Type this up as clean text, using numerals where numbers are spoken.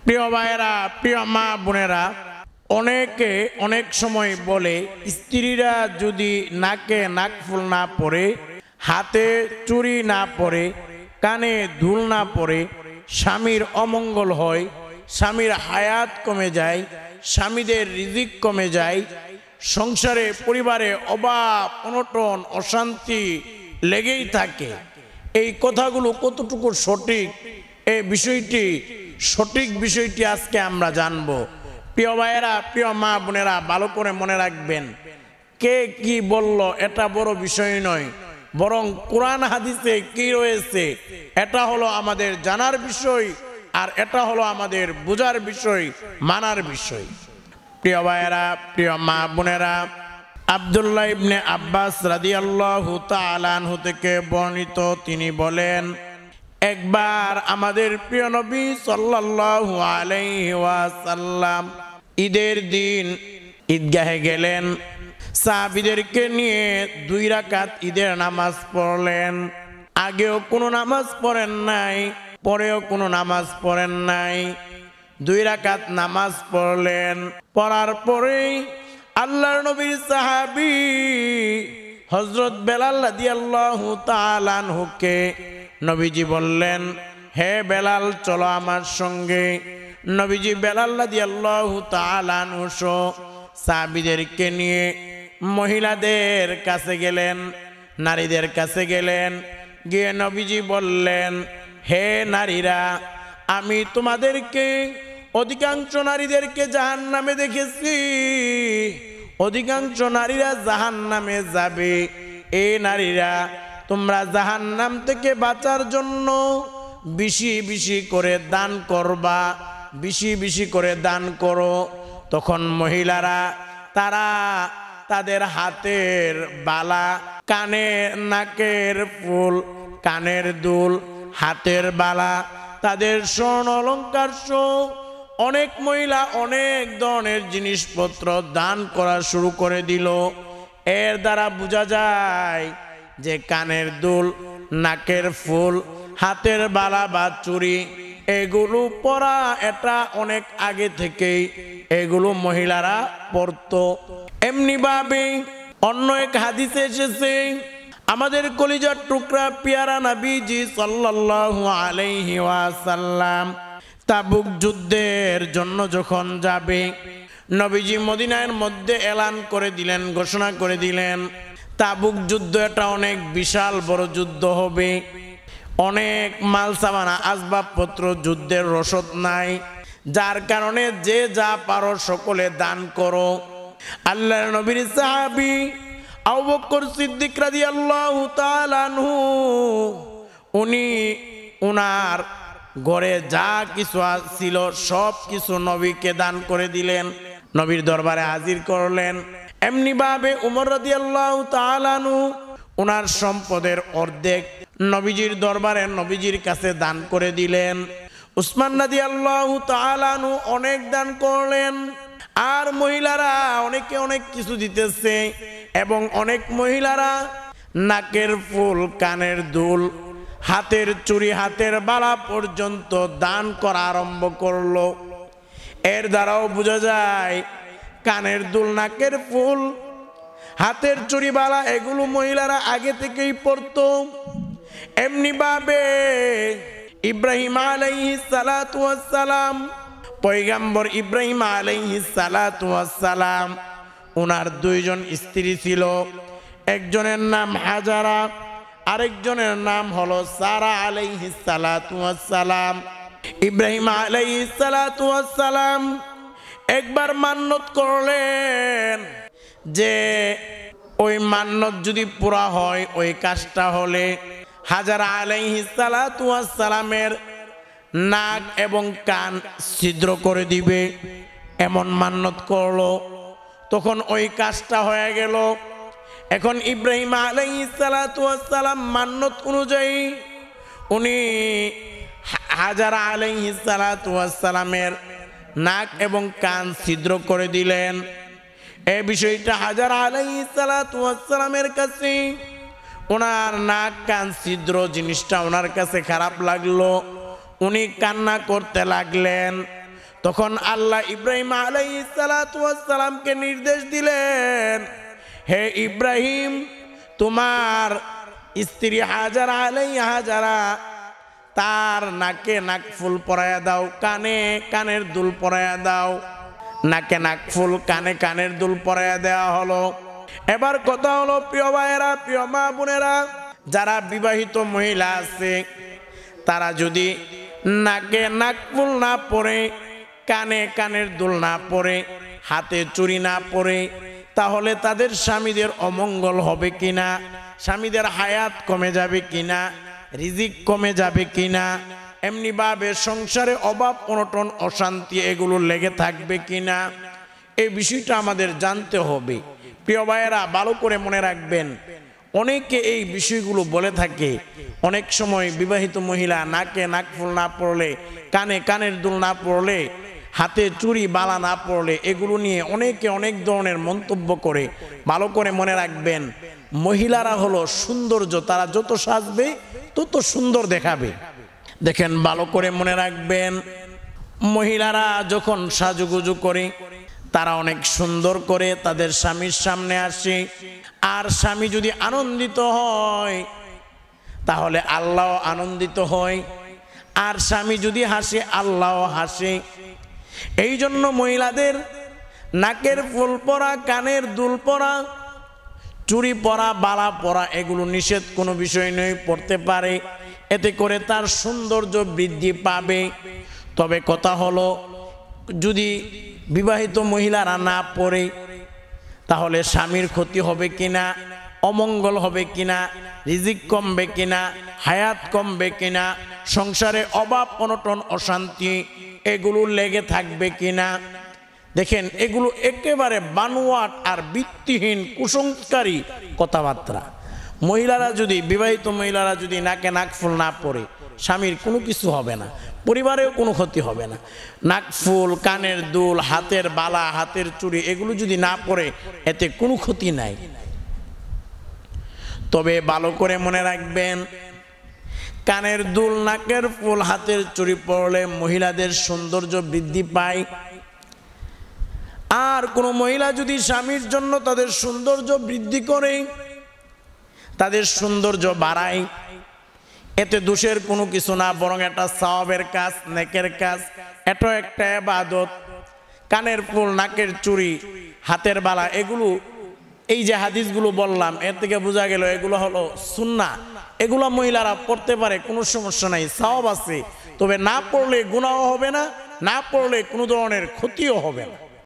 প্রিয় ভাইয়েরা, প্রিয় মা বোনেরা, অনেকে অনেক সময় বলে স্ত্রীরা যদি নাকে নাকফুল না পরে, হাতে চুড়ি না পরে, কানে দুল না পরে স্বামীর অমঙ্গল হয়, স্বামীর হায়াত কমে যায়, স্বামীদের রিজিক কমে যায়, সংসারে পরিবারে অভাব অনটন অশান্তি লেগেই থাকে। এই কথাগুলো কতটুকু সঠিক, এই সঠিক বিষয়টি আজকে আমরা জানবো। প্রিয় ভাইয়েরা, প্রিয় মা বোনেরা, ভালো করে মনে রাখবেন, কে কি বলল এটা বড় বিষয় নয়, বরং কোরআন হাদিসে কি রয়েছে এটা হলো আমাদের জানার বিষয়, আর এটা হলো আমাদের বোঝার বিষয়, মানার বিষয়। প্রিয় ভাইয়েরা, প্রিয় মা বোনেরা, আব্দুল্লাহ ইবনে আব্বাস রাদিয়াল্লাহু তাআলা আনহু থেকে বর্ণিত, তিনি বলেন, একবার আমাদের প্রিয় নবী সাল্লাল্লাহু আলাইহি ওয়াসাল্লাম ঈদের দিন ঈদগাহে গেলেন, সাহাবীদেরকে নিয়ে 2 রাকাত ঈদের নামাজ পড়লেন। আগেও কোনো নামাজ পড়েন নাই, পরেও কোনো নামাজ পড়েন নাই, 2 রাকাত নামাজ পড়লেন। পড়ার পরেই আল্লাহর নবীর সাহাবী হযরত বেলাল রাদিয়াল্লাহু তাআলা আনহুকে নবীজি বললেন, হে বেলাল, চলো আমার সঙ্গে। নবীজি বেলাল রাদিয়াল্লাহু তাআলা আনহু সাহাবীদেরকে নিয়ে মহিলাদের কাছে গেলেন, নারীদের কাছে গেলেন। গিয়ে নবীজি বললেন, হে নারীরা, আমি তোমাদেরকে অধিকাংশ নারীদেরকে জাহান্নামে দেখেছি, অধিকাংশ নারীরা জাহান্নামে যাবে। এই নারীরা, তোমরা জাহান্নাম থেকে বাঁচার জন্য বেশি বেশি করে দান করবা, বেশি বেশি করে দান করো। তখন মহিলারা তারা তাদের হাতের বালা, কানে নাকের ফুল, কানের দুল, হাতের বালা, তাদের স্বর্ণ অলংকার সহ অনেক মহিলা অনেক ধরনের জিনিসপত্র দান করা শুরু করে দিল। এর দ্বারা বোঝা যায় যে কানের দুল, নাকের ফুল, হাতের বালা বা চুড়ি এগুলো পরা এটা অনেক আগে থেকেই এগুলো মহিলারা পরতো। এমনি ভাবে অন্য এক হাদিসে এসেছে, আমাদের কলিজার টুকরা পিয়ারা নবীজি সাল্লাল্লাহু আলাইহি ওয়াসাল্লাম তাবুক যুদ্ধের জন্য যখন যাবে, নবীজি মদিনার মধ্যে এলান করে দিলেন, ঘোষণা করে দিলেন, তাবুক যুদ্ধ এটা অনেক বিশাল বড় যুদ্ধ হবে, অনেক মাল সামানা আসবাবপত্র, যুদ্ধের রসদ নাই, যার কারণে যে যা পারো সকলে দান করো। আল্লাহর নবীর সাহাবী আবু বকর সিদ্দিক রাদিয়াল্লাহু তাআলা আনহু উনি উনার ঘরে যা কিছু ছিল সব কিছু নবীকে দান করে দিলেন, নবীর দরবারে হাজির করলেন। এমনি ভাবে উমর রাদিয়াল্লাহু তাআলা আনহু উনার সম্পদের অর্ধেক নবীজির দরবারে নবীজির কাছে দান করে দিলেন। উসমান রাদিয়াল্লাহু তাআলা আনহু অনেক দান করলেন। আর মহিলারা অনেকে অনেক কিছু দিতেছে, এবং অনেক মহিলারা নাকের ফুল, কানের দুল, হাতের চুড়ি, হাতের বালা পর্যন্ত দান করা আরম্ভ করলো। এর দ্বারাও বোঝা যায় কানের দুল, নাকের ফুল, হাতের চুড়ি, বালা এগুলো মহিলারা আগে থেকেই পরতো। এমনি ভাবে ইব্রাহিম আলাইহিস সালাতু ওয়াস সালাম, পয়গম্বর ইব্রাহিম আলাইহিস সালাতু ওয়াস সালাম, ওনার 2 জন স্ত্রী ছিল। একজনের নাম হাজারা, আরেকজনের নাম হলো সারা আলাইহিস সালাতু ওয়াস সালাম। ইব্রাহিম আলাইহিস সালাতু ওয়াস সালাম একবার মান্নত করলেন যে ওই মান্নত যদি পুরা হয়, ওই কাজটা হলে হাজারা আলাইহিস সালাতু ওয়াস সালামের নাক এবং কান ছিদ্র করে দিবে, এমন মান্নত করলো। তখন ওই কাজটা হয়ে গেল। এখন ইব্রাহিম আলাইহিস সালাতু ওয়াস সালাম মান্নত অনুযায়ী উনি হাজারা আলাইহিস সালাতু ওয়াস সালামের নাক এবং কান ছিদ্র করে দিলেন। এই বিষয়টা হাজারা আলাইহিস সালাতু ওয়াস সালামের কাছে, ওনার নাক কান ছিদ্র জিনিসটা ওনার কাছে খারাপ লাগলো। উনি কান্না করতে লাগলেন। তখন আল্লাহ ইব্রাহিম আলাইহিস সালাতু ওয়াস সালামকে নির্দেশ দিলেন, হে ইব্রাহিম, তোমার স্ত্রী হাজারা হাজারা তার নাকে নাকফুল পরায়া দাও, কানে কানের দুল পরায়া দাও। নাকে নাকফুল, কানে কানের দুল পরায়া দেওয়া হলো। এবার কথা হলো প্রিয় ভাইয়েরা, প্রিয় মা বোনেরা, যারা বিবাহিত মহিলা আছে তারা যদি নাকে নাকফুল না পরে, কানে কানের দুল না পরে, হাতে চুড়ি না পরে, তাহলে তাদের স্বামীদের অমঙ্গল হবে কিনা, স্বামীদের হায়াত কমে যাবে কিনা, রিজিক কমে যাবে কিনা, এমনি ভাবে সংসারে অভাব অনটন অশান্তি এগুলো লেগে থাকবে কিনা, এই বিষয়টা আমাদের জানতে হবে। প্রিয় ভাইয়েরা, ভালো করে মনে রাখবেন, অনেকে এই বিষয়গুলো বলে থাকে। অনেক সময় বিবাহিত মহিলা নাকে নাকফুল না পরলে, কানে কানের দুল না পরলে, হাতে চুড়ি বালা না পরলে, এগুলো নিয়ে অনেকে অনেক ধরনের মন্তব্য করে। ভালো করে মনে রাখবেন, মহিলারা হলো সৌন্দর্য, তারা যত সাজবে তত সুন্দর দেখাবে। দেখেন, ভালো করে মনে রাখবেন, মহিলারা যখন সাজুগুজু করে তারা অনেক সুন্দর করে তাদের স্বামীর সামনে আসে। আর স্বামী যদি আনন্দিত হয় তাহলে আল্লাহ আনন্দিত হয়, আর স্বামী যদি হাসে আল্লাহ হাসে। এই জন্য মহিলাদের নাকের ফুল পরা, কানের দুল পরা, চুড়ি পরা, বালা পরা এগুলো নিষেধ কোনো বিষয় নয়, পড়তে পারে, এতে করে তার সৌন্দর্য বৃদ্ধি পাবে। তবে কথা হলো, যদি বিবাহিত মহিলারা না পড়ে তাহলে স্বামীর ক্ষতি হবে কিনা, অমঙ্গল হবে কিনা, রিজিক কমবে কিনা, হায়াত কমবে কিনা, সংসারে অভাব অনটন অশান্তি এগুলো লেগে থাকবে কিনা। দেখেন, এগুলো একেবারে বানোয়াট আর ভিত্তিহীন কুসংস্কারী কথাবার্তা। মহিলারা যদি, বিবাহিত মহিলারা যদি নাকে নাকফুল না পরে, স্বামীর কোনো কিছু হবে না, পরিবারেও কোনো ক্ষতি হবে না। নাকফুল, কানের দুল, হাতের বালা, হাতের চুড়ি এগুলো যদি না পরে এতে কোনো ক্ষতি নাই। তবে ভালো করে মনে রাখবেন, কানের দুল, নাকের ফুল, হাতের চুড়ি পরলে মহিলাদের সৌন্দর্য বৃদ্ধি পায়। আর কোনো মহিলা যদি স্বামীর জন্য তাদের সৌন্দর্য বৃদ্ধি করে, তাদের সৌন্দর্য বাড়ায়, এতে দোষের কোনো কিছু না, বরং এটা সওয়াবের কাজ, নেকের কাজ, এটা একটা ইবাদত। কানের ফুল, নাকের চুড়ি, হাতের বালা এগুলো, এই যে হাদিসগুলো বললাম, এর থেকে বোঝা গেল এগুলো হলো সুন্নাহ। এগুলো মহিলারা পড়তে পারে, কোনো সমস্যা নাই, সওয়াব আছে। তবে না পড়লে গুনাহ হবে না, না পড়লে কোনো ধরনের ক্ষতিও হবে না।